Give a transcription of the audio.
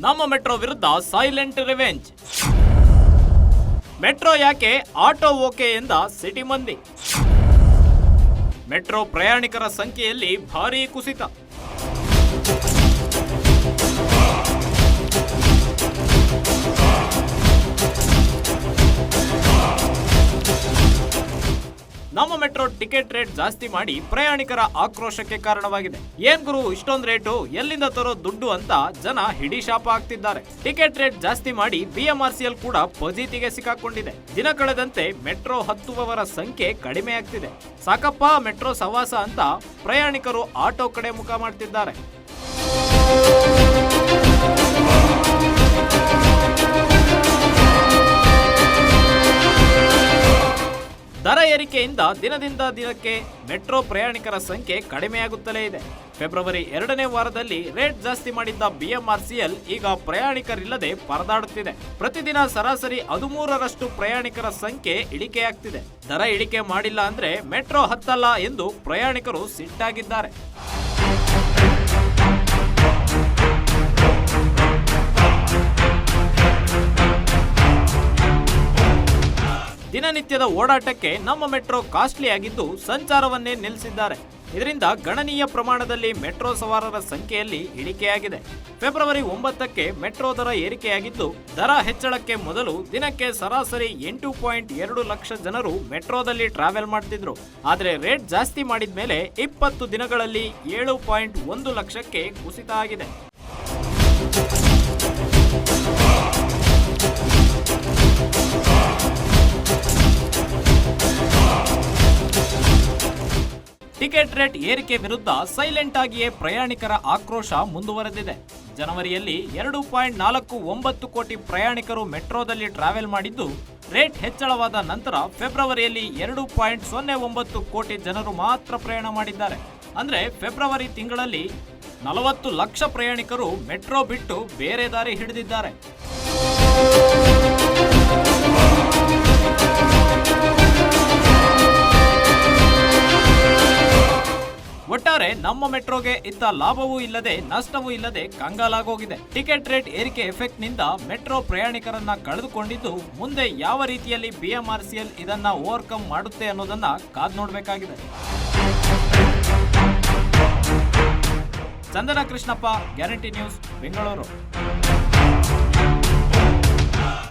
ನಮ್ಮ ಮೆಟ್ರೋ ವಿರುದ್ಧ silent revenge. Metro ಯಾಕೆ ಆಟೋ ಓಕೆ ಎಂದ ಸಿಟಿ ಮಂದಿ. ಮೆಟ್ರೋ ಪ್ರಯಾಣಿಕರ ಸಂಖ್ಯೆಯಲ್ಲಿ ಭಾರೀ ಕುಸಿತ. ನಮ್ಮ ಮೆಟ್ರೋ ಟಿಕೆಟ್ ರೇಟ್ ಜಾಸ್ತಿ ಮಾಡಿ ಪ್ರಯಾಣಿಕರ ಆಕ್ರೋಶಕ್ಕೆ ಕಾರಣವಾಗಿದೆ. ಏನ್ ಗುರು ಇಷ್ಟೊಂದು ರೇಟು, ಎಲ್ಲಿಂದ ತರೋ ದುಡ್ಡು ಅಂತ ಜನ ಹಿಡಿ ಶಾಪ ಆಗ್ತಿದ್ದಾರೆ. ಟಿಕೆಟ್ ರೇಟ್ ಜಾಸ್ತಿ ಮಾಡಿ ಬಿಎಂಆರ್ಸಿಎಲ್ ಕೂಡ ಫಜೀತಿಗೆ ಸಿಕ್ಕಾಕೊಂಡಿದೆ. ದಿನ ಕಳೆದಂತೆ ಮೆಟ್ರೋ ಹತ್ತುವವರ ಸಂಖ್ಯೆ ಕಡಿಮೆ ಆಗ್ತಿದೆ. ಸಾಕಪ್ಪ ಮೆಟ್ರೋ ಸವಾಸ ಅಂತ ಪ್ರಯಾಣಿಕರು ಆಟೋ ಕಡೆ ಮುಖ ಮಾಡ್ತಿದ್ದಾರೆ. ದರ ಏರಿಕೆಯಿಂದ ದಿನದಿಂದ ದಿನಕ್ಕೆ ಮೆಟ್ರೋ ಪ್ರಯಾಣಿಕರ ಸಂಖ್ಯೆ ಕಡಿಮೆಯಾಗುತ್ತಲೇ ಇದೆ. ಫೆಬ್ರವರಿ 2ನೇ ವಾರದಲ್ಲಿ ರೇಟ್ ಜಾಸ್ತಿ ಮಾಡಿದ್ದ ಬಿಎಂಆರ್ಸಿಎಲ್ ಈಗ ಪ್ರಯಾಣಿಕರಿಲ್ಲದೆ ಪರದಾಡುತ್ತಿದೆ. ಪ್ರತಿದಿನ ಸರಾಸರಿ 13ರಷ್ಟು ಪ್ರಯಾಣಿಕರ ಸಂಖ್ಯೆ ಇಳಿಕೆಯಾಗ್ತಿದೆ. ದರ ಇಳಿಕೆ ಮಾಡಿಲ್ಲ ಅಂದ್ರೆ ಮೆಟ್ರೋ ಹತ್ತಲ್ಲ ಎಂದು ಪ್ರಯಾಣಿಕರು ಸಿಟ್ಟಾಗಿದ್ದಾರೆ. ದಿನನಿತ್ಯದ ಓಡಾಟಕ್ಕೆ ನಮ್ಮ ಮೆಟ್ರೋ ಕಾಸ್ಟ್ಲಿ ಆಗಿದ್ದು ಸಂಚಾರವನ್ನೇ ನಿಲ್ಲಿಸಿದ್ದಾರೆ. ಇದರಿಂದ ಗಣನೀಯ ಪ್ರಮಾಣದಲ್ಲಿ ಮೆಟ್ರೋ ಸವಾರರ ಸಂಖ್ಯೆಯಲ್ಲಿ ಇಳಿಕೆಯಾಗಿದೆ. ಫೆಬ್ರವರಿ 9ಕ್ಕೆ ಮೆಟ್ರೋ ದರ ಏರಿಕೆಯಾಗಿದ್ದು, ದರ ಹೆಚ್ಚಳಕ್ಕೆ ಮೊದಲು ದಿನಕ್ಕೆ ಸರಾಸರಿ 8.2 ಲಕ್ಷ ಜನರು ಮೆಟ್ರೋದಲ್ಲಿ ಟ್ರಾವೆಲ್ ಮಾಡ್ತಿದ್ರು. ಆದರೆ ರೇಟ್ ಜಾಸ್ತಿ ಮಾಡಿದ ಮೇಲೆ 20 ದಿನಗಳಲ್ಲಿ 7.1 ಲಕ್ಷಕ್ಕೆ ಕುಸಿತ ಆಗಿದೆ. ಟಿಕೆಟ್ ರೇಟ್ ಏರಿಕೆ ವಿರುದ್ಧ ಸೈಲೆಂಟ್ ಆಗಿಯೇ ಪ್ರಯಾಣಿಕರ ಆಕ್ರೋಶ ಮುಂದುವರೆದಿದೆ. ಜನವರಿಯಲ್ಲಿ 2.49 ಕೋಟಿ ಪ್ರಯಾಣಿಕರು ಮೆಟ್ರೋದಲ್ಲಿ ಟ್ರಾವೆಲ್ ಮಾಡಿದ್ದು, ರೇಟ್ ಹೆಚ್ಚಳವಾದ ನಂತರ ಫೆಬ್ರವರಿಯಲ್ಲಿ 2.09 ಕೋಟಿ ಜನರು ಮಾತ್ರ ಪ್ರಯಾಣ ಮಾಡಿದ್ದಾರೆ. ಅಂದ್ರೆ ಫೆಬ್ರವರಿ ತಿಂಗಳಲ್ಲಿ 40 ಲಕ್ಷ ಪ್ರಯಾಣಿಕರು ಮೆಟ್ರೋ ಬಿಟ್ಟು ಬೇರೆ ದಾರಿ ಹಿಡಿದಿದ್ದಾರೆ. ಒಟ್ಟಾರೆ ನಮ್ಮ ಮೆಟ್ರೋಗೆ ಇತ್ತ ಲಾಭವೂ ಇಲ್ಲದೆ ನಷ್ಟವೂ ಇಲ್ಲದೆ ಕಂಗಾಲಾಗೋಗಿದೆ. ಟಿಕೆಟ್ ರೇಟ್ ಏರಿಕೆ ಎಫೆಕ್ಟ್ ನಿಂದ ಮೆಟ್ರೋ ಪ್ರಯಾಣಿಕರನ್ನ ಕಳೆದುಕೊಂಡಿದ್ದು, ಮುಂದೆ ಯಾವ ರೀತಿಯಲ್ಲಿ ಬಿಎಂಆರ್ಸಿಎಲ್ ಇದನ್ನ ಓವರ್ಕಮ್ ಮಾಡುತ್ತೆ ಅನ್ನೋದನ್ನ ಕಾದ್ ನೋಡಬೇಕಾಗಿದೆ. ಚಂದನ ಕೃಷ್ಣಪ್ಪ, ಗ್ಯಾರಂಟಿ ನ್ಯೂಸ್, ಬೆಂಗಳೂರು.